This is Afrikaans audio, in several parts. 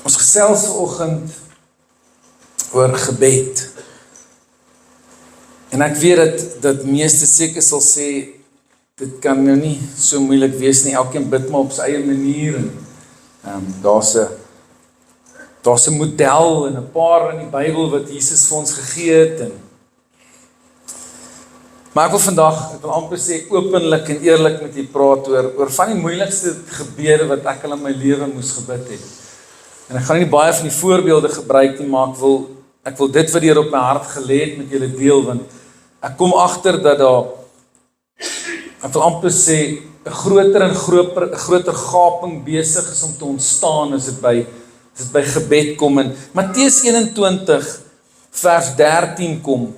Ons gesels vanoggend oor gebed. En ek weet dat meeste seker sal sê, dit kan nou nie so moeilik wees nie, elkeen bid maar op sy eie manier, en daar's 'n model en 'n paar in die Bybel wat Jesus vir ons gegee het, maar ek wil vandag, ek wil amper sê, openlik en eerlik met u praat oor van die moeilikste gebede wat ek al in my lewe moes gebid het. En ek gaan nie baie van die voorbeelde gebruik nie, maar ek wil dit wat hier op my hart gelê het met julle deel, want ek kom agter dat ek wil amper sê, 'n groter en groter gaping besig is om te ontstaan as dit by gebed kom. En Matteus 21 vers 13 kom.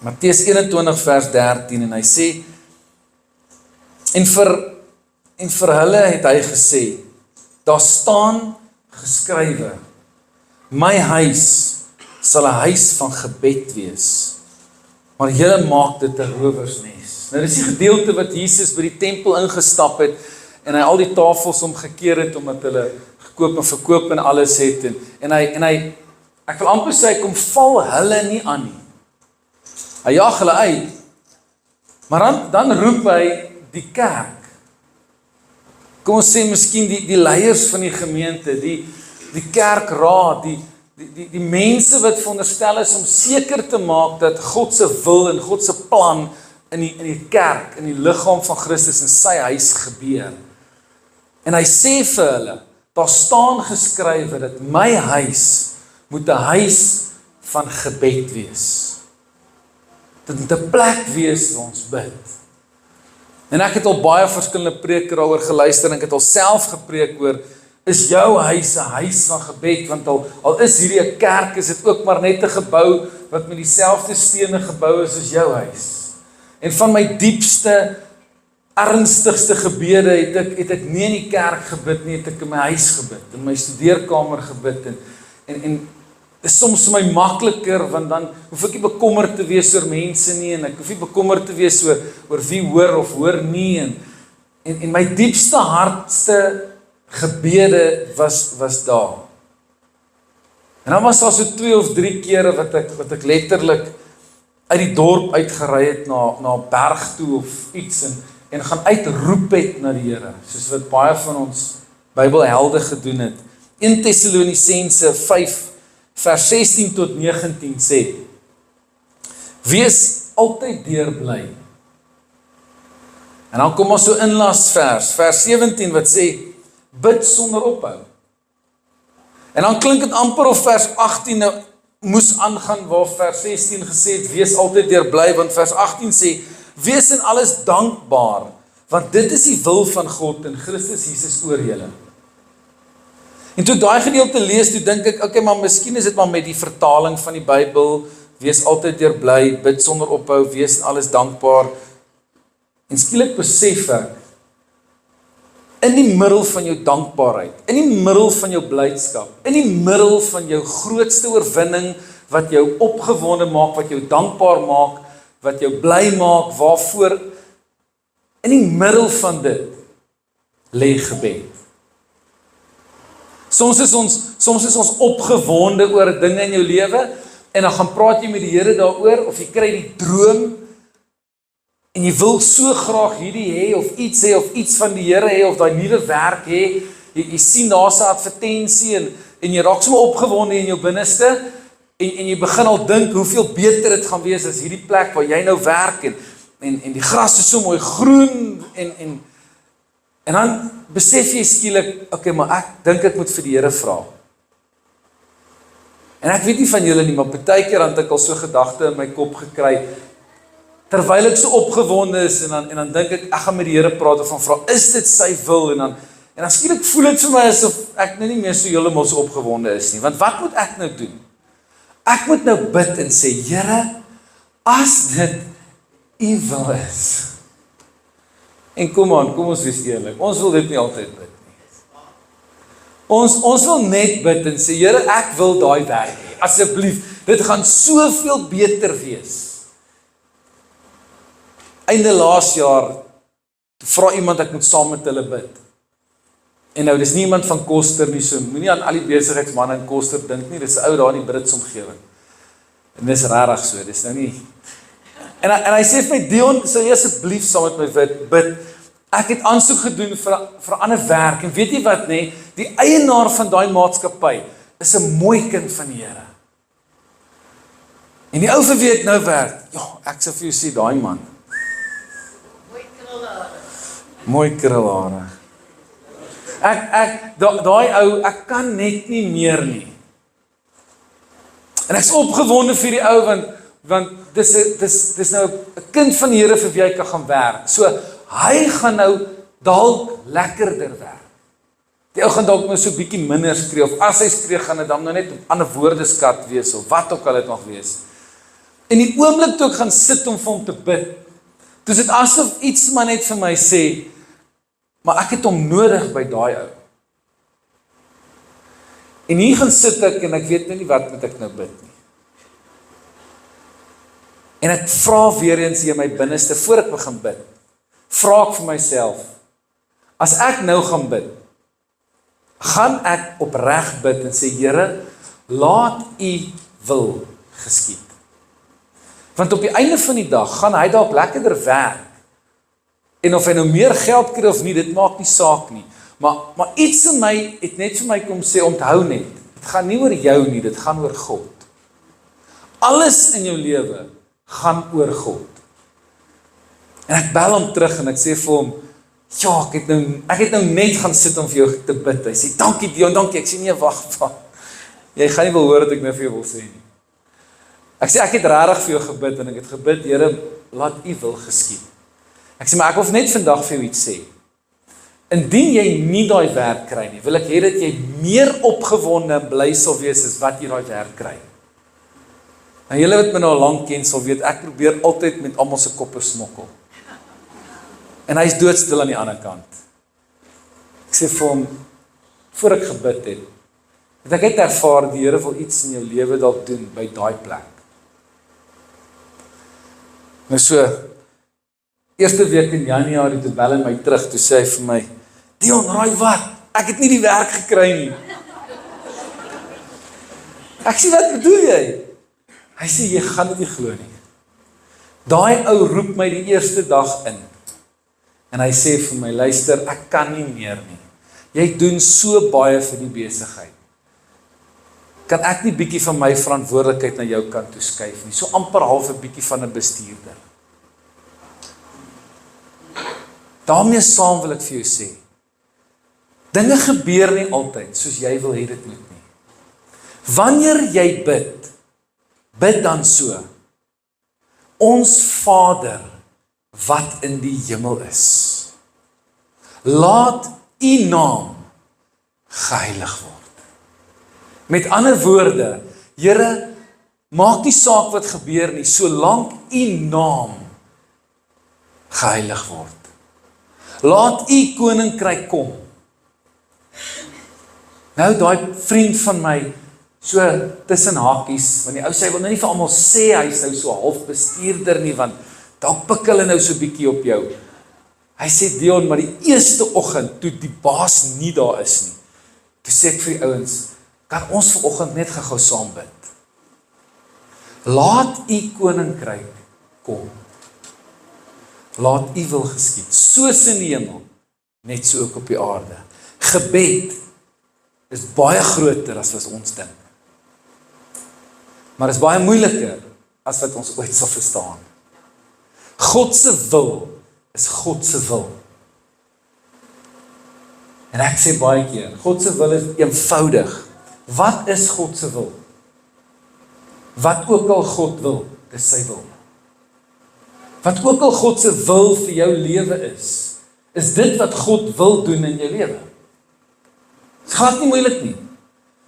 Matteus 21 vers 13 en hy sê, en vir hulle het hy gesê, daar staan geskrywe, my huis sal 'n huis van gebed wees, maar julle maak dit 'n rowersnes. Nou dis die gedeelte wat Jesus by die tempel ingestap het, en hy al die tafels omgekeer het, omdat hulle gekoop en verkoop en alles het, en hy, ek wil amper sê, hy kom val hulle nie aan nie. Hy jaag hulle uit, maar dan roep hy die kerk. Kom ons sê miskien die leiers van die gemeente, die kerkraad, die mense wat veronderstel is om seker te maak dat God se wil en God se plan in die kerk, in die liggaam van Christus in sy huis gebeur. En hy sê vir hulle, daar staan geskrywe dat my huis moet 'n huis van gebed wees. Dit moet 'n plek wees waar ons bid. En ek het al baie verskillende preke daaroor geluister, en ek het al self gepreek oor, is jou huis 'n huis van gebed, want al is hierdie 'n kerk, is dit ook maar net 'n gebou, wat met dieselfde stene gebou is as jou huis. En van my diepste, ernstigste gebede het ek nie in die kerk gebid nie, het ek in my huis gebid, in my studeerkamer gebid, en is soms vir my makliker, want dan hoef ek nie bekommerd te wees oor mense nie, en ek hoef nie bekommerd te wees oor wie hoor of hoor nie, en my diepste, hardste gebede was daar. En dan was daar so 2 of 3 kere wat ek letterlik uit die dorp uitgery het na 'n berg toe of iets, en gaan uitroep het na die Here, soos wat baie van ons Bybelhelde gedoen het. 1 Tessalonisense 5 vers 16 tot 19 sê, wees altyd deurbly. En dan kom ons so inlasvers, vers 17 wat sê, bid sonder ophou. En dan klink dit amper of vers 18 moes aangaan, waar vers 16 gesê het, wees altyd deurbly, want vers 18 sê, wees in alles dankbaar, want dit is die wil van God in Christus Jesus oor julle. En toe daai gedeelte lees, toe dink ek, okay, maar miskien is dit maar met die vertaling van die Bybel, wees altyd deurbly, bid sonder ophou, wees in alles dankbaar. En skielik besef ek, in die middel van jou dankbaarheid, in die middel van jou blydskap, in die middel van jou grootste oorwinning, wat jou opgewonde maak, wat jou dankbaar maak, wat jou bly maak, waarvoor, in die middel van dit, lê gebed. Soms is ons opgewonde oor dinge in jou lewe, en dan gaan praat jy met die Here daaroor, of jy kry die droom, en jy wil so graag hierdie hê, of iets van die Here hê, of daai nuwe werk hê, jy sien daar's 'n advertensie, en jy raak sommer opgewonde in jou binneste, en jy begin al dink, hoeveel beter dit gaan wees, as hierdie plek waar jy nou werk, en die gras is so mooi groen, en dan besef jy skielik, okay, maar ek dink ek moet vir die Here vra. En ek weet nie van julle nie, maar baie keer het ek al so gedagte in my kop gekry, terwyl ek so opgewonde is, en dan dink ek gaan met die Here praat, of van vra, is dit sy wil, en dan skielik voel dit vir my, asof ek nou nie meer so heeltemal so opgewonde is nie, want wat moet ek nou doen? Ek moet nou bid en sê, Here, as dit U wil is. En kom ons wees eerlik, ons wil dit nie altyd bid nie. Ons wil net bid en sê, Here, ek wil daai werk hê, asseblief, dit gaan soveel beter wees. Einde laas jaar, toe vra iemand ek moet saam met hulle bid. En nou, dis nie iemand van Koster nie, so moenie aan al die besigheidsmanne in Koster dink nie, dis 'n ou daar in die Brits omgewing. En dis rarig so, dis nou nie. En hy sê vir my, Dion, sal jy asseblief saam met my bid, ek het aansoek gedoen vir 'n ander werk, en weet jy wat nê, die eienaar van daai maatskappy is 'n mooi kind van die Here. En die ou vir wie ek nou werk, ja, ek sal vir jou sê, daai man. Mooi krulhare. Daai ou, ek kan net nie meer nie. En ek's opgewonde vir die ou, want dis nou 'n kind van die Here vir wie hy kan gaan werk. So, hy gaan nou dalk lekkerder werk. Die ou gaan dalk nou so 'n bietjie minder skree, of as hy skree, gaan dit dan nou net op ander woordeskat wees, of wat ook al dit mag wees. En die oomblik toe ek gaan sit om vir hom te bid, toe is dit asof iets maar net vir my sê, maar ek het hom nodig by daai ou. En hier gaan sit ek, en ek weet nou nie wat moet ek nou bid nie. En ek vra weer eens in my binneste, voor ek begin bid, vra ek vir myself, as ek nou gaan bid, gaan ek opreg bid en sê, Here, laat U wil geskied. Want op die einde van die dag, gaan hy dalk lekkerder werk, en of hy nou meer geld kry of nie, dit maak nie saak nie, maar iets in my, het net vir my kom sê, onthou net, dit gaan nie oor jou nie, dit gaan oor God. Alles in jou lewe, gaan oor God. En ek bel hom terug en ek sê vir hom, ja, ek het nou net gaan sit om vir jou te bid. Hy sê, dankie Dion, dankie. Ek sê, nee, wag. Jy gaan nie wil hoor dat ek nou vir jou wil sê nie. Ek sê, ek het regtig vir jou gebid, en ek het gebid, Here, laat U wil geskied. Ek sê, maar ek wil net vandag vir jou iets sê. Indien jy nie daai werk kry nie, wil ek hê dat jy meer opgewonde en bly sal wees as wat jy daai werk kry. En julle wat my nou al lank ken, sal weet, ek probeer altyd met almal se koppe smokkel. En hy is doodstil aan die ander kant. Ek sê vir hom, voor ek gebid het, dat ek het ervaar, die Here wil iets in jou lewe dalk doen, by daai plek. Nou so, eerste week in Januarie, toe bel hy my terug, toe sê hy vir my, Dion, raai wat, ek het nie die werk gekry nie. Ek sê, wat bedoel jy? Hy sê, jy gaan dit nie glo nie. Daai ou roep my die eerste dag in, en hy sê vir my, luister, ek kan nie meer nie. Jy doen so baie vir die besigheid. Kan ek nie bietjie van my verantwoordelikheid na jou kant toe skuif nie, so amper half 'n bietjie van 'n bestuurder. Daarmee saam wil ek vir jou sê, dinge gebeur nie altyd soos jy wil hê dit moet nie. Wanneer jy bid, bid dan so, ons Vader wat in die hemel is, laat U naam geheilig word. Met ander woorde, Here, maak nie saak wat gebeur nie, solank U naam geheilig word. Laat U koninkryk kom. Nou daai vriend van my, so tussen hakies, want die ou sê, hy wil nou nie vir almal sê, hy is nou so half bestuurder nie, want dalk pik hulle nou so bietjie op jou. Hy sê, Dion, maar die eerste oggend, toe die baas nie daar is nie, toe sê ek vir die ouens, kan ons vanoggend net gou saam bid. Laat U koninkryk kom. Laat U wil geskied, soos in die hemel, net so ook op die aarde. Gebed is baie groter as wat ons dink. Maar is baie moeiliker as wat ons ooit sal verstaan. God se wil is God se wil. En ek sê baie keer, God se wil is eenvoudig. Wat is God se wil? Wat ook al God wil, dis sy wil. Wat ook al God se wil vir jou lewe is dit wat God wil doen in jou lewe. Dit gaan nie moeilik nie.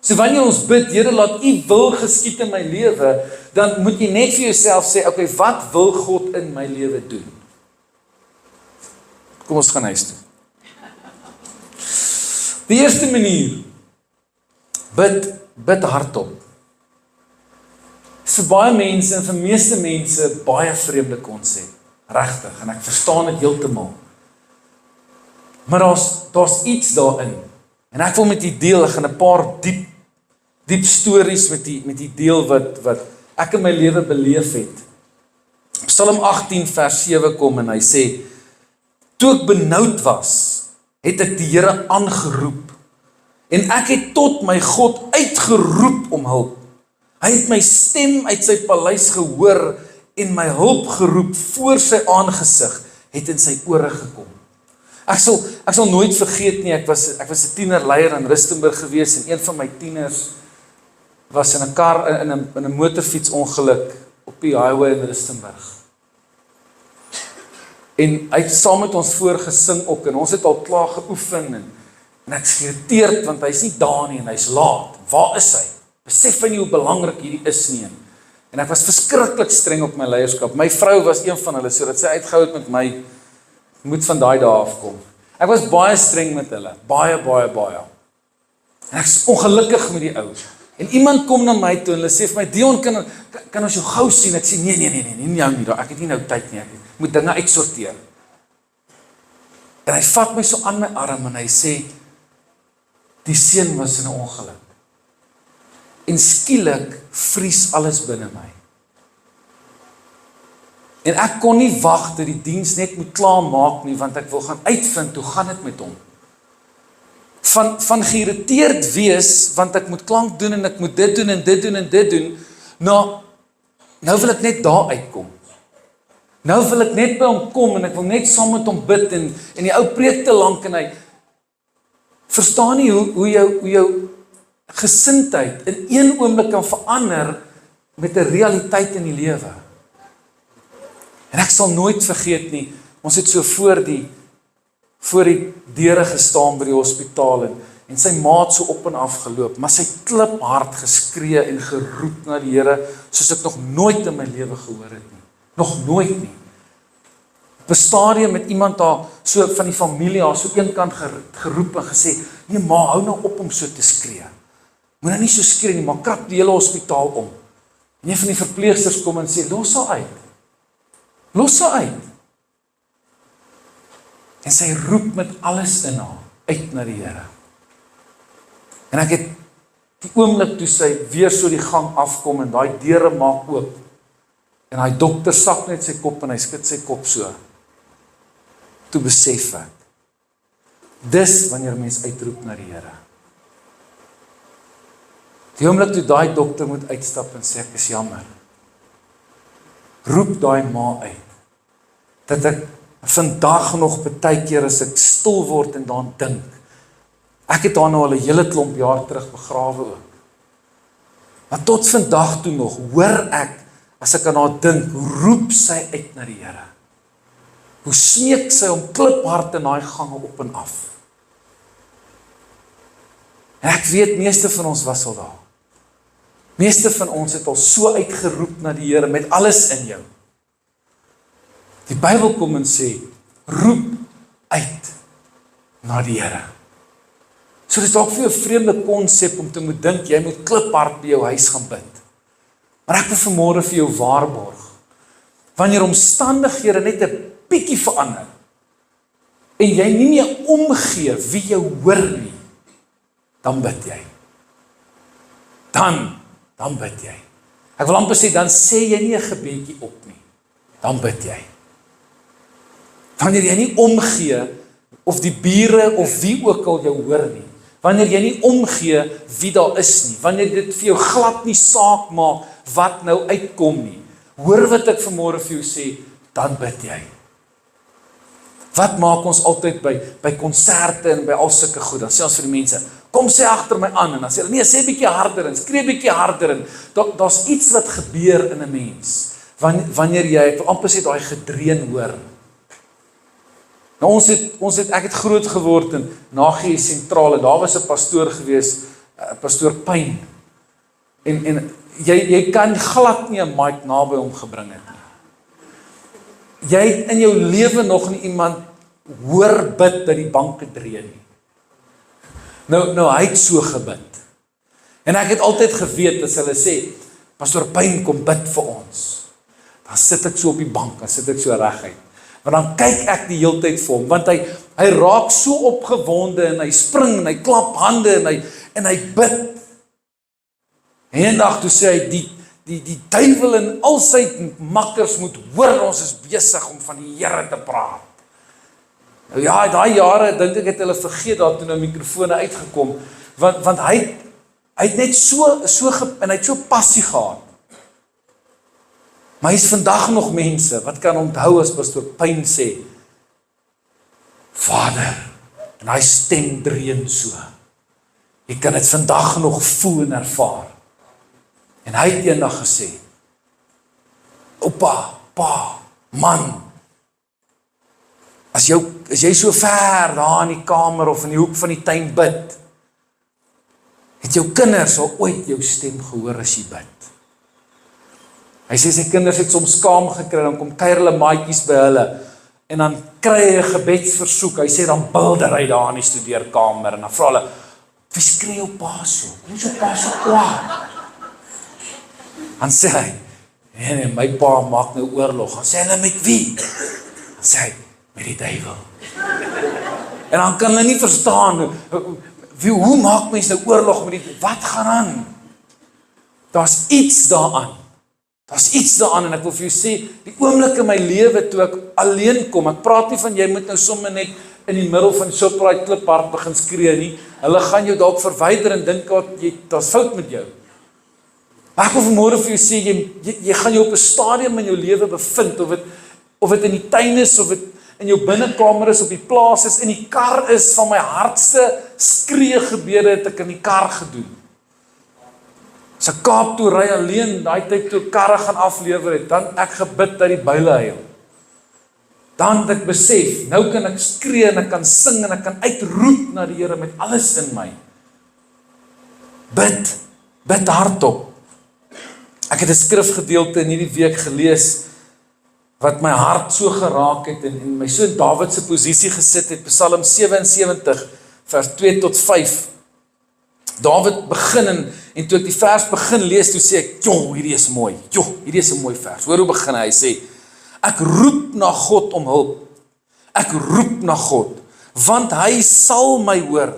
So wanneer ons bid, Here, laat U wil geskied in my lewe, dan moet jy net vir jouself sê, okay, wat wil God in my lewe doen? Kom ons gaan huis toe. Die eerste manier, bid hardop. Vir baie mense en vir meeste mense baie vreemde konsep, regtig, en ek verstaan dit heeltemal. Maar daar's iets daarin, En ek wil met u deel, ek gaan 'n paar diep stories met die deel wat ek in my lewe beleef het. Psalm 18 vers 7 kom en hy sê, toe ek benoud was, het ek die Here aangeroep, en ek het tot my God uitgeroep om hulp. Hy het my stem uit sy paleis gehoor, en my hulp geroep voor sy aangesig, het in sy ore gekom. Ek sal nooit vergeet nie, ek was 'n tienerleier in Rustenburg gewees, en een van my tieners was in 'n kar, in 'n motorfietsongeluk op die highway in Rustenburg. En hy het saam met ons voorgesing ook, en ons het al klaar geoefen, en ek is geïrriteerd, want hy is nie daar nie, en hy is laat. Waar is hy? Besef hy nie hoe belangrik hierdie is nie. En ek was verskriklik streng op my leierskap. My vrou was een van hulle, sodat sy uitgehou het met my, moet van daai dae afkom. Ek was baie streng met hulle, baie. En ek is ongelukkig met die ou. En iemand kom na my toe en hulle sê vir my, Dion, kan ons jou gou sien? Ek sê, nee, nie jou nie, ek het nie nou tyd nie, ek moet dinge uitsorteer. En hy vat my so aan my arm en hy sê, die seun was in 'n ongeluk. En skielik vries alles binne my. En ek kon nie wag dat die diens net moet klaar maak nie, want ek wil gaan uitvind, hoe gaan dit met hom? Van geïrriteerd wees, want ek moet klank doen, en ek moet dit doen, en dit doen, en dit doen, nou wil ek net daar uitkom. Nou wil ek net by hom kom, en ek wil net saam met hom bid, en die ou preek te lank, en hy, verstaan nie hoe jou gesindheid in een oomblik kan verander, met 'n realiteit in die lewe. En ek sal nooit vergeet nie, ons het so voor die deure gestaan by die hospitaal, en sy maat so op en af geloop, maar sy kliphard geskree en geroep na die Here, soos ek nog nooit in my lewe gehoor het nie. Nog nooit nie. Op 'n stadium met iemand daar, so van die familie, haar so eenkant geroep en gesê, nee ma, hou nou op om so te skree. Moet nou nie so skree nie, maar krap die hele hospitaal om. En een van die verpleegsters kom en sê, los haar uit. Los haar uit. En sy roep met alles in haar, uit na die Here. En ek het die oomblik toe sy weer so die gang afkom, en daai deure maak oop, en hy dokter sak net sy kop, en hy skud sy kop so. Toe besef ek, dis wanneer mens uitroep na die Here. Die oomblik toe daai dokter moet uitstap en sê, ek is jammer. Roep daai ma uit, dat ek vandag nog baie keer as ek stil word en daaraan dink. Ek het haar nou al 'n hele klomp jaar terug begrawe ook. Maar tot vandag toe nog, hoor ek, as ek aan haar dink, hoe roep sy uit na die Here. Hoe smeek sy om kliphard in daai gange op en af. En ek weet, meeste van ons was al daar. Meeste van ons het al so uitgeroep na die Here, met alles in jou. Die Bybel kom en sê, roep uit na die Here. So dit is dalk vir jou 'n vreemde konsep om te moet dink, jy moet kliphard by jou huis gaan bid. Maar ek wil vanmôre vir jou waarborg, wanneer omstandighede net 'n bietjie verander, en jy nie meer omgee wie jou hoor nie, dan bid jy. Dan bid jy. Ek wil amper sê, dan sê jy nie 'n gebedjie op nie, dan bid jy. Wanneer jy nie omgee, of die bure of wie ook al jou hoor nie, wanneer jy nie omgee wie daar is nie, wanneer dit vir jou glad nie saak maak wat nou uitkom nie, hoor wat ek vanmôre vir jou sê, dan bid jy. Wat maak ons altyd by konserte en by al sulke goed, dan sê ons vir die mense, kom sê agter my aan, en dan sê hulle, nee, sê bietjie harder en skree bietjie harder, en daar's iets wat gebeur in 'n mens, wanneer jy, ek wil amper sê, daai gedreun hoor. Nou ek het groot geword in Nagie Sentraal, en daar was 'n pastoor gewees, pastoor Pyn, en jy kan glad nie 'n mic naby hom gebring het nie. Jy het in jou lewe nog nie iemand hoor bid dat die banke dreun nie. Nou hy het so gebid. En ek het altyd geweet, as hulle sê, pastoor Pyn kom bid vir ons, dan sit ek so op die bank, dan sit ek so reguit. Want dan kyk ek die hele tyd vir hom, want hy raak so opgewonde en hy spring en hy klap hande en hy bid. En eendag toe sê hy die duiwel en al sy makkers moet hoor ons is besig om van die Here te praat. Nou ja, daai jare dink ek het hulle vergeet daar toe nou mikrofone uitgekom, want hy het net en hy het so passie gehad. Maar hy is vandag nog mense wat kan onthou as pastoor Pyn sê, Vader, en hy stem dreun so. Jy kan dit vandag nog voel en ervaar. En hy het eendag gesê, Oupa, pa, man, as jy so ver daar in die kamer of in die hoek van die tuin bid, het jou kinders al ooit jou stem gehoor as jy bid. Hy sê sy kinders het soms skaam gekry, dan kom kuier hulle maatjies by hulle, en dan kry hy 'n gebedsversoek, hy sê dan bilder hy daar in die studeerkamer, en dan vra hulle, wie skree jou pa so? Hoe is jou pa so kwaad? Dan sê hy, nee, my pa maak nou oorlog, dan sê hulle met wie? Dan sê hy, met die duiwel. En dan kan hulle nie verstaan, hoe maak mens nou oorlog met die, wat gaan aan? Daar's iets daaraan. En ek wil vir jou sê, die oomblik in my lewe toe ek alleen kom, ek praat nie van jy moet nou sommer net in die middel van Shoprite Kliphard begin skree nie, hulle gaan jou dalk verwyder en dink daar's fout met jou. Maar ek wil vanmôre vir jou sê, jy gaan jou op 'n stadium in jou lewe bevind, of dit in die tuin is, of dit in jou binnekamer is, op die plaas is, in die kar is, van my hardste skree gebede het ek in die kar gedoen. As ek Kaap toe ry alleen, daai tyd toe karre gaan aflewer het, dan ek gebid dat die buile huil. Dan het ek besef, nou kan ek skree en ek kan sing en ek kan uitroep na die Here met alles in my. Bid hardop. Ek het 'n skrifgedeelte in hierdie week gelees, wat my hart so geraak het, en my so in Dawid se posisie gesit het, Psalm 77, vers 2 tot 5. Dawid begin, en toe ek die vers begin lees, toe sê ek, hierdie is mooi, hierdie is 'n mooi vers. Hoor hoe begin hy sê, ek roep na God om hulp, ek roep na God, want hy sal my hoor.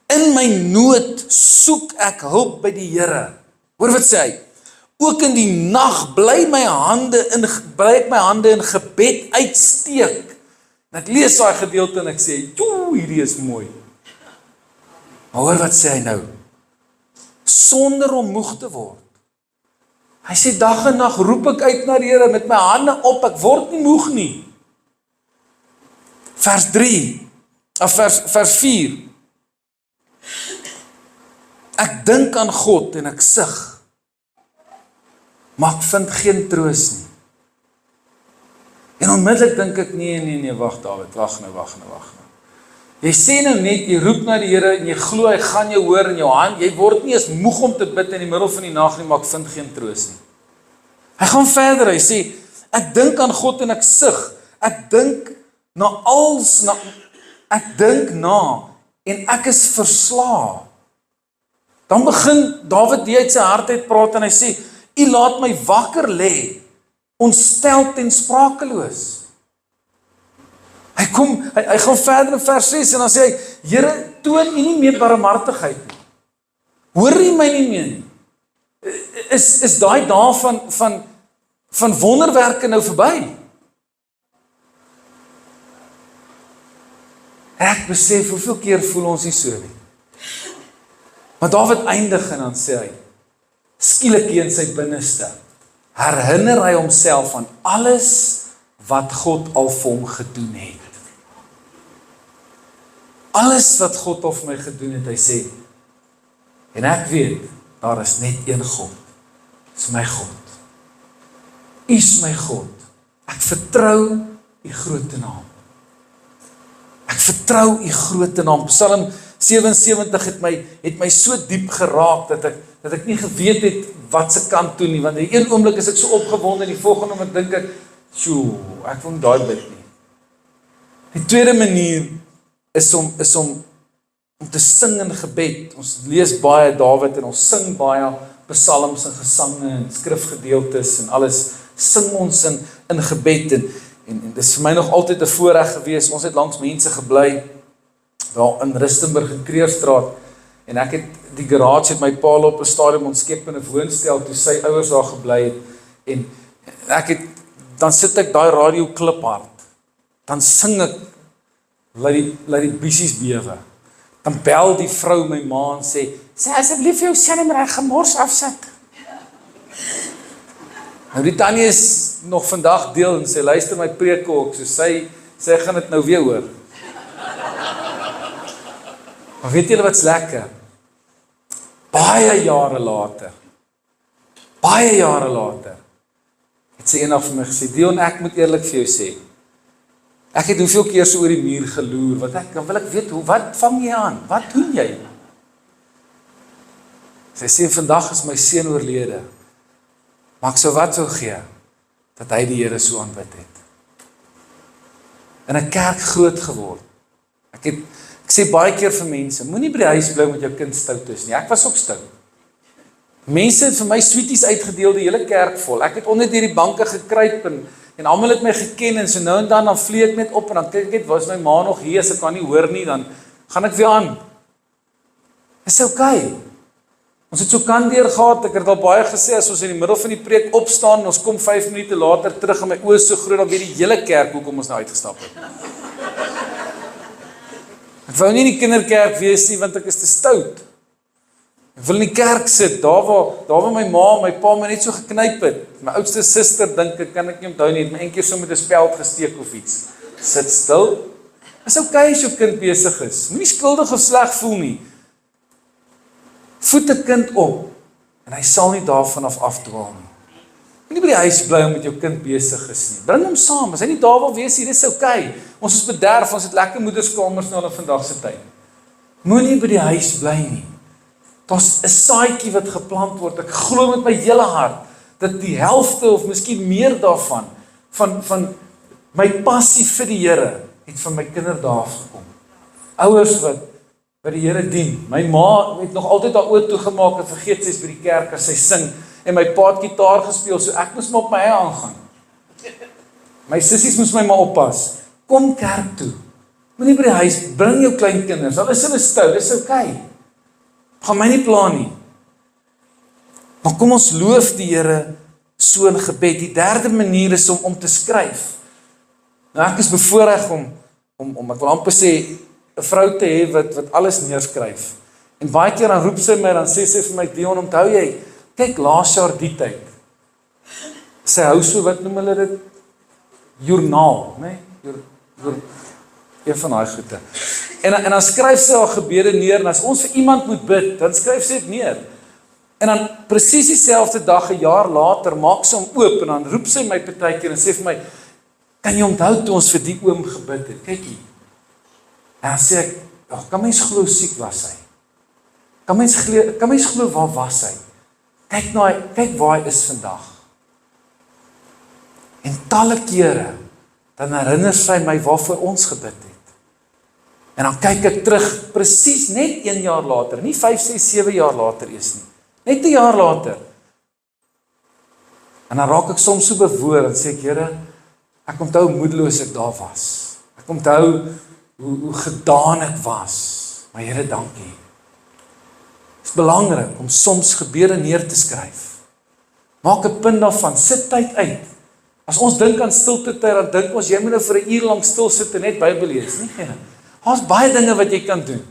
In my nood soek ek hulp by die Here. Hoor wat sê hy, ook in die nag bly ek my hande in gebed uitsteek. En ek lees daai gedeelte en ek sê, hierdie is mooi. Maar hoor wat sê hy nou, sonder om moeg te word. Hy sê, dag en nag roep ek uit na die Here met my hande op, ek word nie moeg nie. Vers 4. Ek dink aan God en ek sug, maar ek vind geen troos nie. En onmiddellik dink ek, nee, wag Dawid, wag nou. Jy sê nou net, jy roep na die Here en jy glo hy gaan jou hoor in jou hand, jy word nie eens moeg om te bid in die middel van die nag nie, maar ek vind geen troos nie. Hy gaan verder, hy sê, ek dink aan God en ek sug, ek dink na en ek is verslae. Dan begin Dawid die uit sy hart uit praat en hy sê, U laat my wakker lê, ontsteld en sprakeloos. Hy gaan verder in vers 6 en dan sê hy, Here, toon U nie meer barmhartigheid nie. Hoor U my nie meer nie. Is daai dae van wonderwerke nou verby? Ek besef, hoeveel keer voel ons nie so nie. Maar Dawid eindig en dan sê hy, skielik in sy binneste, herinner hy homself aan alles wat God al vir hom gedoen het. Alles wat God al vir my gedoen het, hy sê, en ek weet, daar is net een God, is my God. U is my God, ek vertrou U grote naam. Ek vertrou U grote naam. Psalm 77 het my so diep geraak, dat ek nie geweet het wat se kant toe nie, want in een oomblik is ek so opgewonde, en die volgende oomblik dink ek, ek wil nie daai bid nie. Die tweede manier is om te sing in gebed. Ons lees baie Dawid en ons sing baie psalms en gesange en skrifgedeeltes en alles, sing ons in gebed. En dis vir my nog altyd 'n voorreg gewees. Ons het langs mense gebly daar in Rustenburg in Kreerstraat. En ek het die garage het my pa op 'n stadium ontskep in 'n woonstel toe sy ouers daar gebly het. En dan sit ek daai radio kliphard. Dan sing ek laat die bissies bewe. Dan bel die vrou my ma en sê asseblief jou seun reg gemors afsit. Nou die tannie is nog vandag deel en sy luister my preek ook, so sy gaan dit nou weer hoor. Maar weet julle wat's lekker? Baie jare later, het sy eendag vir my gesê, Dion, ek moet eerlik vir jou sê, ek het hoeveel keer so oor die muur geloer, dan wil ek weet, wat vang jy aan? Wat doen jy? Sy sê, vandag is my seun oorlede, maar ek sou wat sou gee, dat hy die Here so aanbid het. In 'n kerk groot geword. Ek sê baie keer vir mense, moenie by die huis bly met jou kind stout is nie. Ek was ook stout. Mense het vir my sweeties uitgedeel, die hele kerk vol. Ek het onder deur die banke gekruip en almal het my geken en so nou en dan vlieg ek net op en dan kyk ek net, was my ma nog hier, as ek kan nie hoor nie, dan gaan ek weer aan. Is okay. Ons het so kan deur gehad, ek het al baie gesê, as ons in die middel van die preek opstaan en ons kom 5 minute later terug en my oë so groot, dan weet die hele kerk hoekom ons nou uitgestap het. Ek wou nie in die kinderkerk wees nie, want ek is te stout. Ek wil in die kerk sit, daar waar my ma en my pa my net so geknyp het. My oudste suster dink ek, kan ek nie onthou nie, het my een keer so met 'n speld gesteek of iets. Sit stil. Is okay as jou kind besig is. Moenie skuldig of sleg voel nie. Voed 'n kind op, en hy sal nie daarvan afdwaal nie. Moenie by die huis bly met jou kind besig is nie. Bring hom saam, as hy nie daar wil wees nie, dis okay. Ons is bederf, ons het lekker moederskamers nou in vandag se tyd. Moenie by die huis bly nie. Daar's 'n saadjie wat geplant word. Ek glo met my hele hart dat die helfte of miskien meer daarvan van my passie vir die Here het van my kinderdae gekom. Ouers wat die Here dien. My ma het nog altyd haar oë toegemaak en vergeet sy's by die kerk as sy sing en my pa het gitaar gespeel, so ek moes maar op my eie aangaan. My sissies moes my maar oppas. Kom kerk toe. Moenie by die huis, bring jou klein kinders. Al is hulle stout, dis okay. Gaan my nie pla nie. Maar kom ons loof die Here so in gebed. Die derde manier is om te skryf. Nou ek is bevoorreg om ek wil amper sê 'n vrou te hê wat alles neerskryf. En baie keer dan roep sy my, dan sê sy vir my, Dion, onthou jy, kyk laas jaar die tyd. Sy hou so, wat noem hulle dit? Joernaal, né? Een van daai goede. En dan skryf sy haar gebede neer, en as ons vir iemand moet bid, dan skryf sy dit neer. En dan presies dieselfde dag, 'n jaar later, maak sy hom oop, en dan roep sy my partykeer en sê vir my, kan jy onthou toe ons vir die oom gebid het? Kyk hier. En dan sê ek, kan mens glo siek was hy? Kan mens glo waar was hy? Kyk waar hy is vandag. En talle kere, dan herinner sy my waarvoor ons gebid het. En dan kyk ek terug, presies net 1 jaar later, nie 5, 6, 7 jaar later eers nie. Net 1 jaar later. En dan raak ek soms so bewoor, en sê ek, Here, ek onthou hoe moedeloos ek daar was. Ek onthou hoe gedaan ek was. Maar Here, dankie. Het is belangrik om soms gebede neer te skryf. Maak 'n punt daarvan, sit tyd uit. As ons dink aan stilte tyd, dan dink ons, jy moet nou vir 'n uur lank stil sit en net Bybel lees. Nee, daar's baie dinge wat jy kan doen.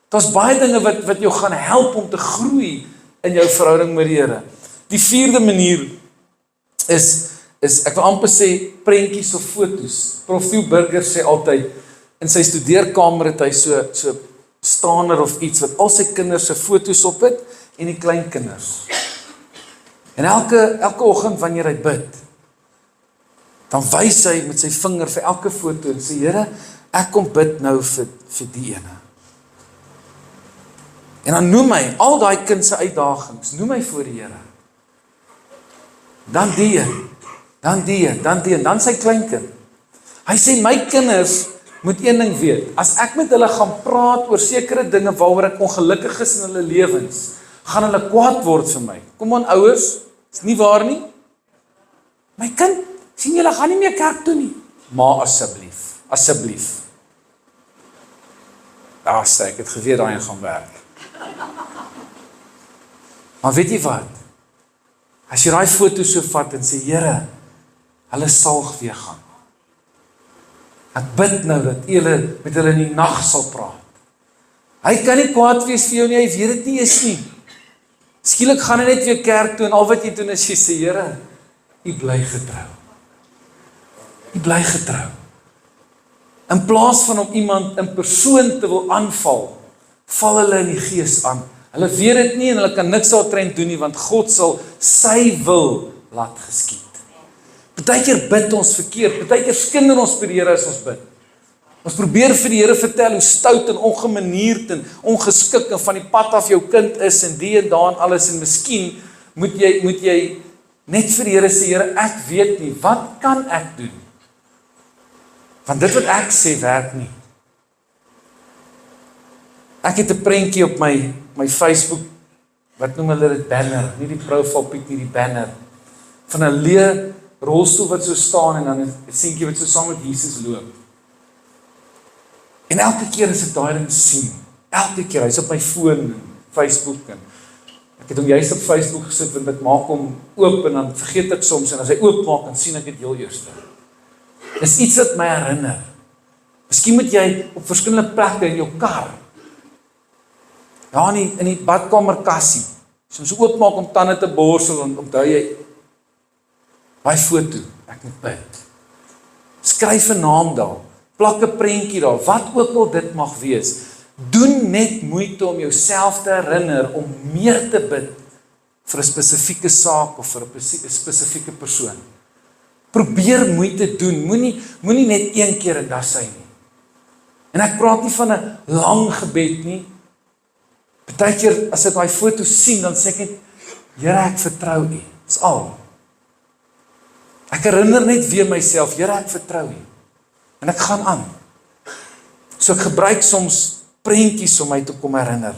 Daar's baie dinge wat jou gaan help om te groei in jou verhouding met die Here. Die 4de manier is ek wil amper sê prentjies of fotos. Prof. Theo Burger sê altyd, in sy studeerkamer het hy so stander of iets, wat al sy kinders se fotos op het, en die klein kinders. En elke oggend wanneer hy bid, dan wys hy met sy vinger vir elke foto, en sê, Here, ek kom bid nou vir die ene. En dan noem hy, al daai kind se uitdagings, noem hy voor die Here. Dan die een, dan sy kleinkind. Hy sê, my kinders moet een ding weet, as ek met hulle gaan praat oor sekere dinge waaroor ek ongelukkig is in hulle lewens, gaan hulle kwaad word vir my. Kom aan ouers, is nie waar nie? My kind sien julle gaan nie meer kerk toe nie. Maar asseblief. Ja, sê ek het geweet daai gaan werk. Maar weet jy wat? As jy daai foto so vat en sê, Here, hulle sal weer gaan. Ek bid nou dat julle met hulle in die nag sal praat. Hy kan nie kwaad wees vir jou nie, hy weet dit nie eens nie. Skielik gaan hy net weer kerk toe en al wat jy doen is jy sê, Here, jy bly getrou. Jy bly getrou. In plaas van om iemand in persoon te wil aanval, val hulle in die gees aan. Hulle weet dit nie en hulle kan niks daartrein doen nie, want God sal sy wil laat geskied. Partykeer bid ons verkeerd, partykeer skinder ons vir die Here as ons bid. Ons probeer vir die Here vertel hoe stout en ongemanierd en ongeskik en van die pad af jou kind is en die en daan alles en miskien moet jy net vir die Here sê, Here, ek weet nie, wat kan ek doen? Want dit wat ek sê werk nie. Ek het 'n prentjie op my Facebook, wat noem hulle dit, banner, nie die profile pic nie, die banner, van 'n leë rolstoel wat so staan en dan 'n seentjie wat so saam met Jesus loop. En elke keer as ek daai ding sien, elke keer, hy's op my foon en Facebook en ek het hom juist op Facebook gesit want ek maak hom oop en dan vergeet ek soms en as hy oop maak dan sien ek dit heel eerste. Dis iets wat my herinner. Miskien moet jy op verskillende plekke in jou kar, ja, in die badkamerkassie, as jy so oopmaak om tande te borsel, dan onthou jy, daai foto, ek moet bid. Skryf 'n naam daar, plak 'n prentjie daar, wat ook al dit mag wees. Doen net moeite om jouself te herinner om meer te bid vir 'n spesifieke saak of vir 'n spesifieke persoon. Probeer moeite doen, moenie net een keer en das hy nie. En ek praat nie van 'n lang gebed nie. Partykeer as ek daai foto sien, dan sê ek net, Here, ek vertrou U. Dis al. Ek herinner net weer myself, Here, ek vertrou U. En ek gaan aan. So ek gebruik soms prentjies om my te kom herinner.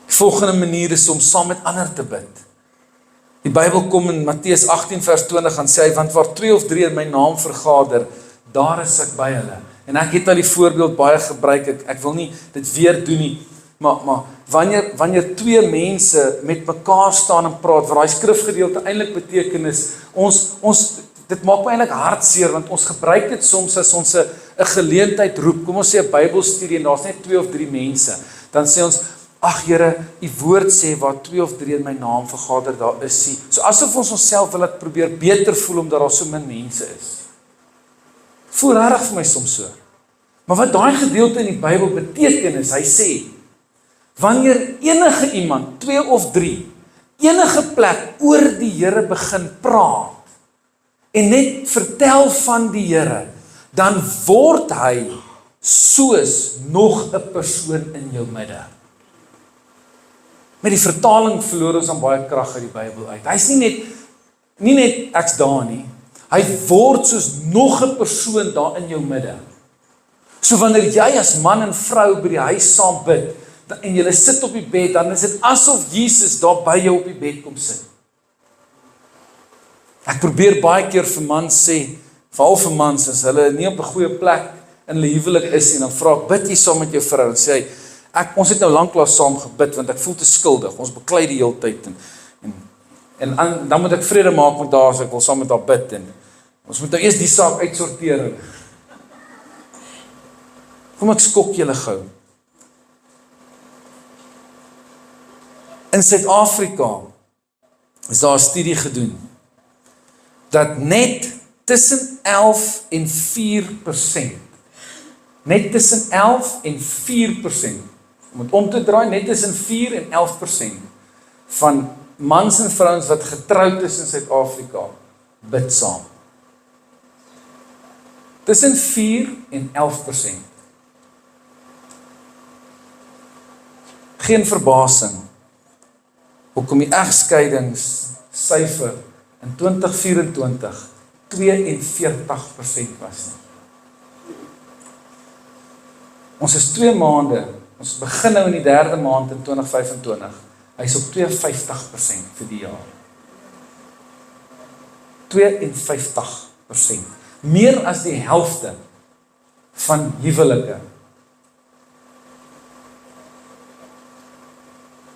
Die volgende manier is om saam met ander te bid. Die Bybel kom in Matteus 18 vers 20 en sê hy, want waar 2 of 3 in my naam vergader, daar is ek by hulle. En ek het al die voorbeeld baie gebruik, ek wil nie dit weer doen nie, maar wanneer 2 mense met mekaar staan en praat, wat daai skrifgedeelte eintlik beteken is, dit maak my eintlik hartseer, want ons gebruik dit soms as ons 'n geleentheid roep, kom ons sê 'n Bybelstudie en daar's net 2 of 3 mense, dan sê ons, ag Here, U woord sê waar 2 of 3 in my naam vergader, daar is U. So asof ons onsself wil laat probeer beter voel omdat daar so min mense is. Voel regtig vir my soms so. Maar wat daai gedeelte in die Bybel beteken is, hy sê, wanneer enige iemand, 2 of 3, enige plek oor die Here begin praat, en net vertel van die Here, dan word hy soos nog 'n persoon in jou midde. Met die vertaling verloor ons dan baie krag uit die Bybel uit. Hy's nie net ek's daar nie. Hy word soos nog 'n persoon daar in jou midde. So wanneer jy as man en vrou by die huis saam bid, en jy sit op die bed, dan is dit asof Jesus daar by jou op die bed kom sit. Ek probeer baie keer vir mans sê, veral vir mans, as hulle nie op 'n goeie plek in hulle huwelik is nie, dan vra ek, bid jy saam met jou vrou, en sê hy, ons het nou lanklaas saam gebid, want ek voel te skuldig, ons beklei die hele tyd, en dan moet ek vrede maak met haar, so ek wil saam met haar bid, en ons moet nou eers die saak uitsorteer. Kom ek skok julle gou. In Suid-Afrika is daar 'n studie gedoen, dat net tussen 11 en 4%, net tussen 11 en 4%, om het om te draai, net tussen 4 en 11% van mans en vrouens wat getroud is in Suid-Afrika, bid saam. Tussen 4 en 11%. Geen verbasing, hoekom die egskeidingssyfer in 2024 42% was nie. Ons is 2 maande, ons begin nou in die 3de maand in 2025, hy is op 52% vir die jaar. 52%. Meer as die helfte van huwelike.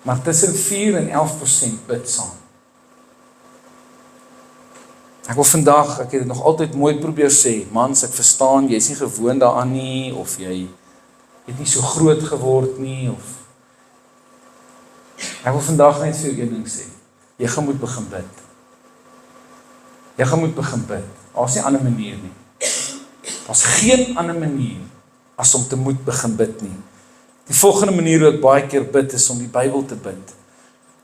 Maar tussen 4 en 11% bid saam. Ek wil vandag, ek het dit nog altyd mooi probeer sê, mans, ek verstaan, jy is nie gewoond daaraan nie, of jy het nie so groot geword nie, of ek wil vandag net vir jou een ding sê, jy gaan moet begin bid. Jy gaan moet begin bid. Daar's nie 'n ander manier nie. Daar's geen ander manier as om te moet begin bid nie. Die volgende manier hoe ek baie keer bid is om die Bybel te bid.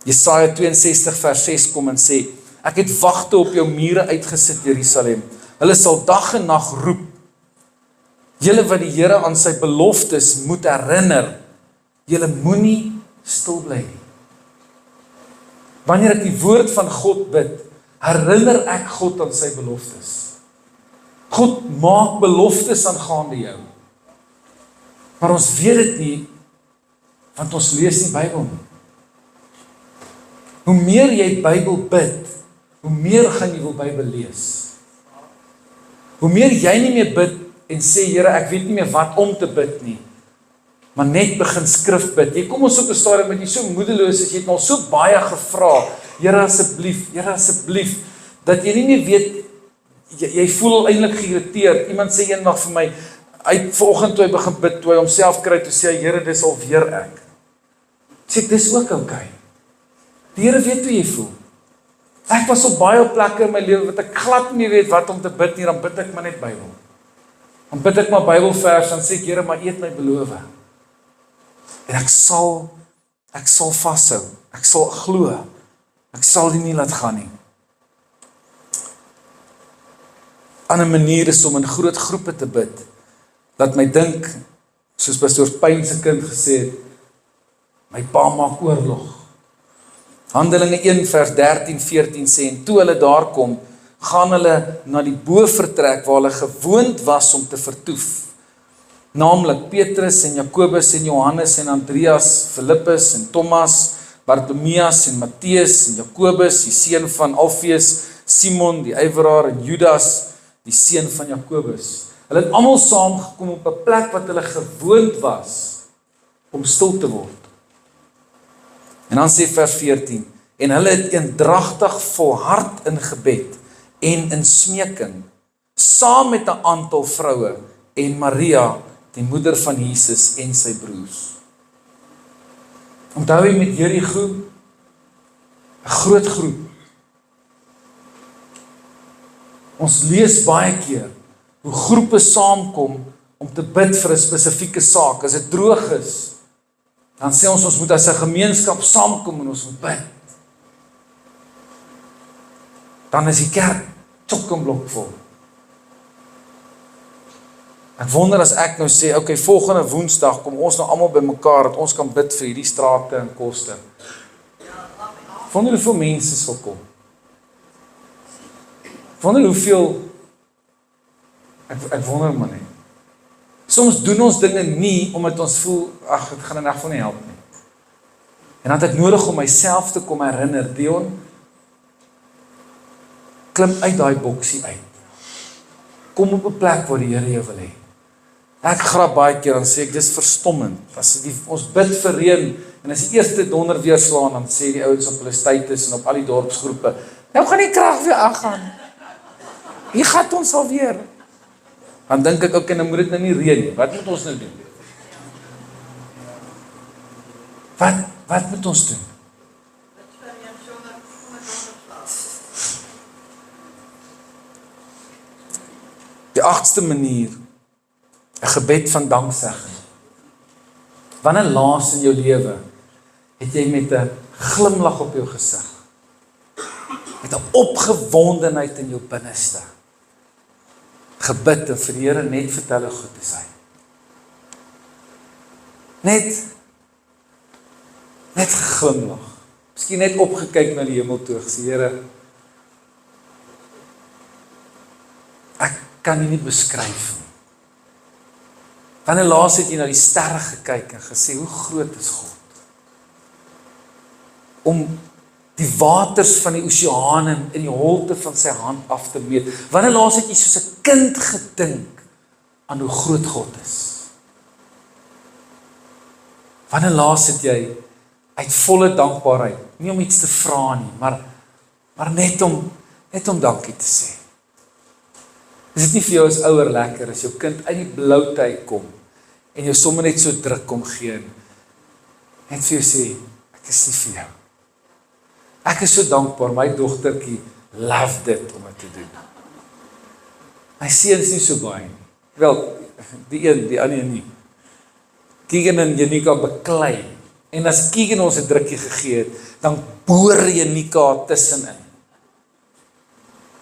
Jesaja 62 vers 6 kom en sê, ek het wagte op jou mure uitgesit, Jerusalem. Hulle sal dag en nag roep. Julle wat die Here aan sy beloftes moet herinner, julle moenie stil bly nie. Wanneer ek die woord van God bid, herinner ek God aan sy beloftes. God maak beloftes aangaande jou. Maar ons weet dit nie, want ons lees nie Bybel nie. Hoe meer jy Bybel bid, hoe meer gaan jy wil Bybel lees. Hoe meer jy nie meer bid en sê, Here, ek weet nie meer wat om te bid nie, maar net begin skrif bid. Jy kom ons op 'n stadium met jy so moedeloos is, jy het al so baie gevra, Here asseblief, dat jy nie meer weet, jy voel eintlik geïrriteerd. Iemand sê eendag vir my, hy vanoggend toe hy begin bid, toe hy homself kry, toe sê hy, Here, dis alweer ek. Sê, dis ook okay. Die Here weet hoe jy voel. Ek was op baie plekke in my lewe wat ek glad nie weet wat om te bid nie, dan bid ek maar net Bybel. Dan bid ek maar Bybelvers, dan sê ek, Here, maar U het my beloof. En ek sal vashou, ek sal glo, ek sal dit nie laat gaan nie. 'n Ander manier is om in groot groepe te bid. Laat my dink, soos pastoor Pyn se kind gesê het, my pa maak oorlog. Handelinge 1 vers 13-14 sê, en toe hulle daar kom, gaan hulle na die bovertrek waar hulle gewoond was om te vertoef. Naamlik Petrus en Jakobus en Johannes en Andreas, Filippus en Thomas, Bartolomeus en Matteus en Jakobus, die seun van Alfeus, Simon die ywerraar en Judas, die seun van Jakobus. Hulle het almal saamgekom op 'n plek wat hulle gewoond was om stil te word. En dan sê vers 14, en hulle het eendragtig volhard in gebed en in smeking, saam met 'n aantal vroue en Maria, die moeder van Jesus en sy broers. Onthou jy met Jerigo, 'n groot groep. Ons lees baie keer hoe groepe saamkom om te bid vir 'n spesifieke saak. As dit droog is, dan sê ons moet as 'n gemeenskap saamkom en ons moet bid. Dan is die kerk chock-en-blok vol. Ek wonder as ek nou sê, okay, volgende Woensdag kom ons nou almal bymekaar dat ons kan bid vir hierdie strate en koste. Wonder hoeveel mense sal kom. Wonder hoeveel, ek wonder maar net. Soms doen ons dinge nie omdat ons voel, ag, dit gaan in elk geval nie help nie. En dan het ek nodig om myself te kom herinner, Dion, klim uit daai boksie uit. Kom op 'n plek waar die Here jou wil hê. Ek grap baie keer, dan sê ek, dis verstommend. Ons bid vir reën, en as die eerste donder weer slaan, dan sê die ouens op hulle status en op al die dorpsgroepe, nou gaan die krag weer aangaan. Hier gaan ons alweer. Dan dink ek, okay, nou moet dit nou nie reën nie. Wat moet ons nou doen? Wat moet ons doen? Die 8ste manier, 'n gebed van danksegging. Wanneer laas in jou lewe het jy met 'n glimlag op jou gesig, met 'n opgewondenheid in jou binneste, gebid en vir die Here net vertel hoe goed is hy. Net geglimlag. Miskien net opgekyk na die hemel toe, gesê, Here, ek kan nie beskryf nie. Wanneer laas het jy na die sterre gekyk en gesê, hoe groot is God? die waters van die oseane in die holte van sy hand af te meet. Wanneer laas het jy soos 'n kind gedink aan hoe groot God is? Wanneer laas het jy uit volle dankbaarheid, nie om iets te vra nie, maar net om dankie te sê? Is dit nie vir jou as ouer lekker, as jou kind uit die bloute uitkom, en jou sommer net so druk kom gee, net vir jou sê, ek is lief vir jou. Ek is so dankbaar, my dogtertjie love dit om dit te doen. My seuns nie so baie nie. Wel, die ander nie. Keegan en Janika beklei, en as Keegan ons 'n drukkie gegee het, dan boor Janika tussenin.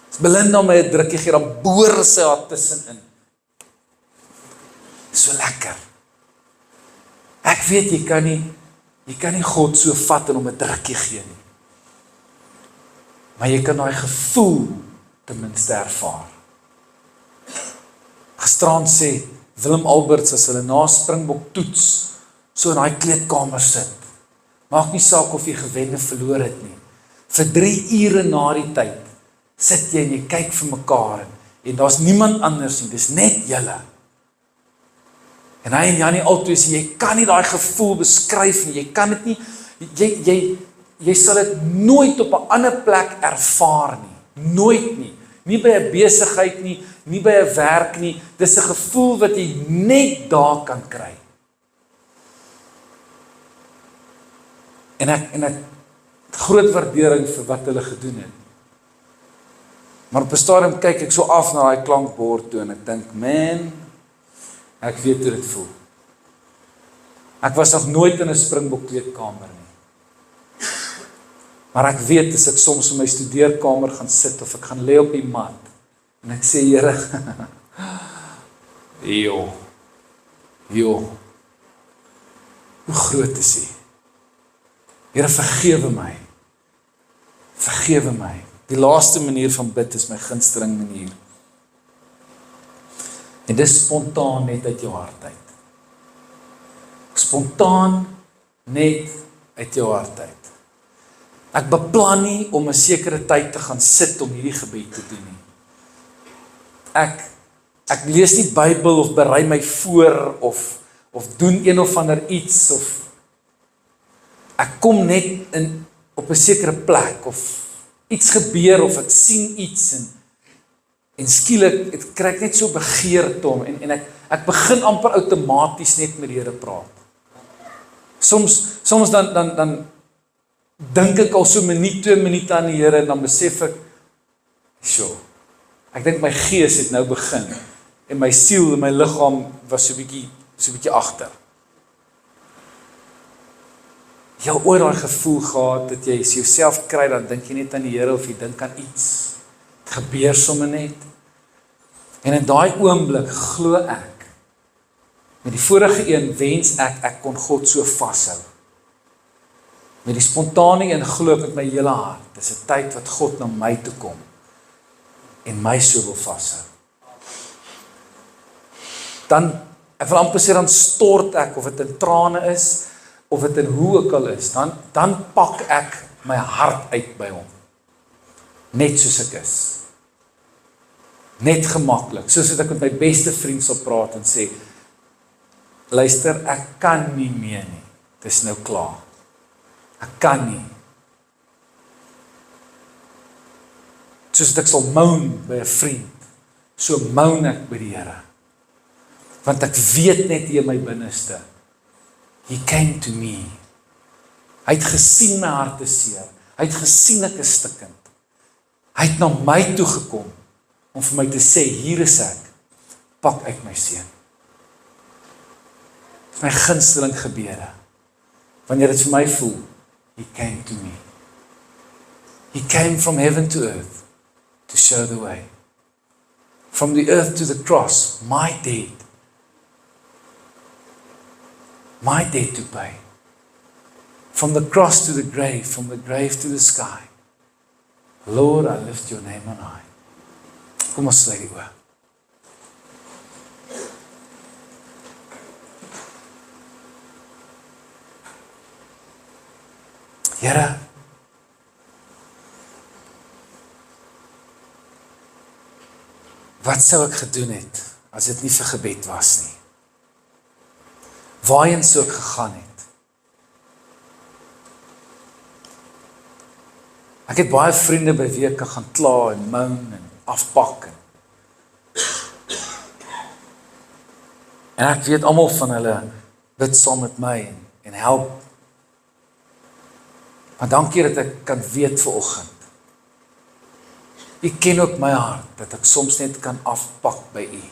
As Belinda my 'n drukkie gee, dan boor sy haar tussenin. So lekker. Ek weet, jy kan nie God so vat en hom 'n drukkie gee nie. Maar jy kan daai gevoel ten minste ervaar. Gisteraan sê Willem Alberts, as hulle na Springbok toets, so in daai kleedkamer sit, maak nie saak of jy gewen of verloor het nie. Vir 3 ure na die tyd, sit jy en jy kyk vir mekaar, en daar's niemand anders nie, dis net julle. En hy en Janie altyd sê, jy kan nie daai gevoel beskryf nie, jy kan dit nie, jy sal dit nooit op 'n ander plek ervaar nie, nooit nie. Nie by 'n besigheid nie, nie by 'n werk nie, dis 'n gevoel wat jy net daar kan kry. En ek groot waardering vir wat hulle gedoen het. Maar op 'n stadium kyk ek so af na daai klankbord toe en ek dink, man, ek weet hoe dit voel. Ek was nog nooit in 'n Springbok kleedkamer nie. Maar ek weet, as ek soms in my studeerkamer gaan sit, of ek gaan lê op die mat, en ek sê, Here, hoe groot is U? Here, vergewe my. Vergewe my. Die laaste manier van bid is my gunsteling manier. En dis spontaan net uit jou hart uit. Spontaan net uit jou hart uit. Ek beplan nie om 'n sekere tyd te gaan sit om hierdie gebed te doen nie. Ek lees nie Bybel of berei my voor of doen een of ander iets of ek kom net op 'n sekere plek of iets gebeur of ek sien iets en skielik het kry ek net so begeerte om en ek begin amper outomaties net met die Here praat. Soms dan dink ek al so 'n minuut, 2 minute aan die Here en dan besef ek, ek dink my gees het nou begin en my siel en my liggaam was so bietjie agter. Jy het ooit daai gevoel gehad dat jy jouself kry, dan dink jy net aan die Here of jy dink aan iets. Het gebeur sommer net. En in daai oomblik glo ek, met die vorige een wens ek kon God so vashou. Met die spontane een glo ek met my hele hart. Dis 'n tyd wat God na my toe kom en my so wil vashou. Dan, ek wil amper sê, dan stort ek, of dit in trane is, of dit in hoe ook al is, dan pak ek my hart uit by hom. Net soos ek is. Net gemaklik, soos dat ek met my beste vriend sal praat en sê, luister, ek kan nie meer nie, dis nou klaar. Ek kan nie. Soos dat ek sal moan by 'n vriend, so moan ek by die Here. Want ek weet net hier in my binneste, He came to me. Hy het gesien my hartseer. Hy het gesien ek is stikkend. Hy het na my toe gekom om vir my te sê, hier is ek. Pak uit my seun. Dit is my gunsteling gebede. Wanneer dit vir my voel, He came to me. He came from heaven to earth to show the way. From the earth to the cross, my debt to pay. From the cross to the grave, from the grave to the sky. Lord, I lift your name on high. Kom ons sluit die oë. Here, Wat sou ek gedoen het, as dit nie vir gebed was nie? Waarheen sou ek gegaan het? Ek het baie vriende by wie ek kan gaan kla en moan en afpak. En ek weet almal van hulle bid saam met my en help. Maar dankie dat ek kan weet vanoggend. U ken ook my hart, dat ek soms net kan afpak by U.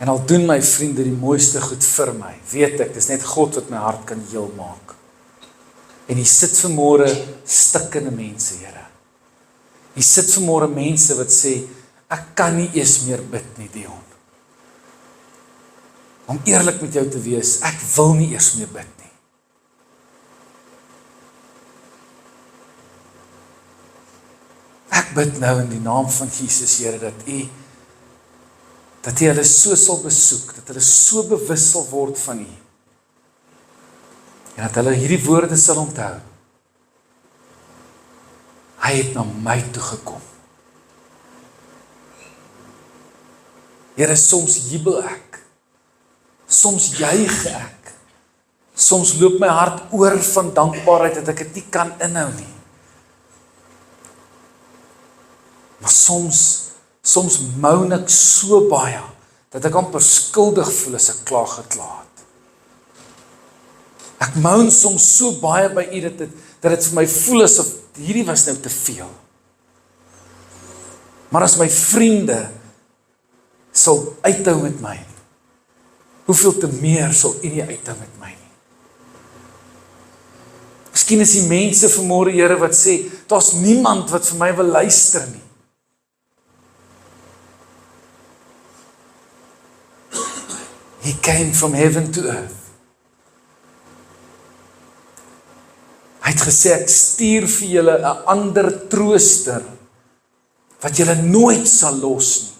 En al doen my vriende die mooiste goed vir my, weet ek, dis net God wat my hart kan heel maak. En U sit vanmôre stikkende mense, Here. U sit vanmôre mense wat sê, ek kan nie eers meer bid nie, Dion. Om eerlik met jou te wees, ek wil nie eers meer bid nie. Ek bid nou in die naam van Jesus, Here, dat U hulle so sal besoek, dat hulle so bewus sal word van U. En dat hulle hierdie woorde sal onthou. Hy het na my toe gekom. Here, soms jubel ek. Soms juig ek. Soms loop my hart oor van dankbaarheid dat ek dit nie kan inhou nie. Maar soms moan ek so baie dat ek amper skuldig voel as ek klaar gekla het. Ek moan soms so baie by U dat dit vir my voel asof hierdie was nou te veel. Maar as my vriende sal uithou met my, hoeveel te meer sal U nie uithou met my nie. Miskien is die mense vanmôre, Here, wat sê, daar's niemand wat vir my wil luister nie. He came from heaven to earth. Hy het gesê, ek stuur vir julle 'n ander trooster, wat julle nooit sal los nie.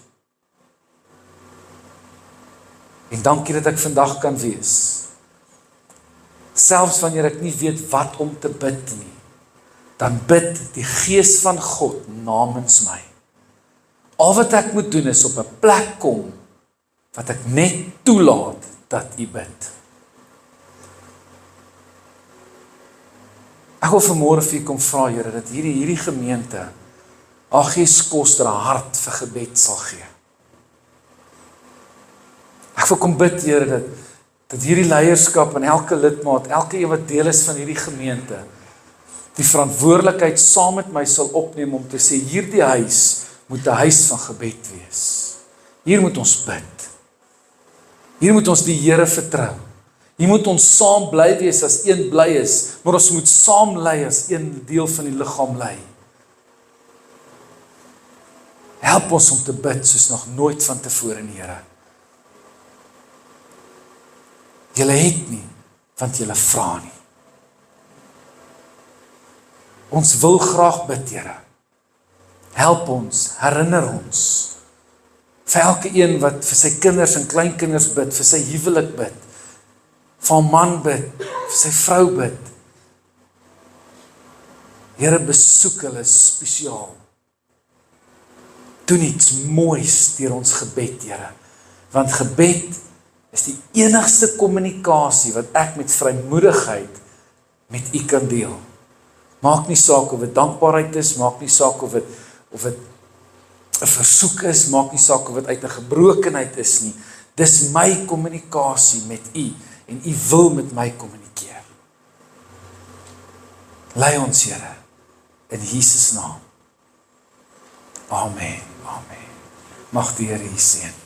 En dankie dat ek vandag kan wees. Selfs wanneer ek nie weet wat om te bid nie, dan bid die Gees van God namens my. Al wat ek moet doen is op 'n plek kom, wat ek net toelaat dat U bid. Ek wil vanmôre vir U kom vra, Here, dat hierdie gemeente haar Geeskoster 'n hart vir gebed sal gee. Ek wil kom bid, Here, dat hierdie leierskap en elke lidmaat, elke een wat deel is van hierdie gemeente, die verantwoordelikheid saam met my sal opneem om te sê, hierdie huis moet 'n huis van gebed wees. Hier moet ons bid. Hier moet ons die Here vertrou. Hier moet ons saam bly wees as een bly is, maar ons moet saam lei as een deel van die liggaam lei. Help ons om te bid soos nog nooit van tevore, Here. Julle het nie, want julle vra nie. Ons wil graag bid, Here. Help ons, herinner ons. Vir elke een wat vir sy kinders en kleinkinders bid, vir sy huwelik bid, vir 'n man bid, vir sy vrou bid. Here, besoek hulle spesiaal. Doen iets moois deur ons gebed, Here. Want gebed is die enigste kommunikasie wat ek met vrymoedigheid met U kan deel. Maak nie saak of dit dankbaarheid is, maak nie saak of dit 'n versoek is, maak nie saak of dit uit 'n gebrokenheid is nie. Dis my kommunikasie met U en U wil met my kommunikeer. Lei ons, Here, in Jesus naam. Amen. Amen. Mag die Here U seën.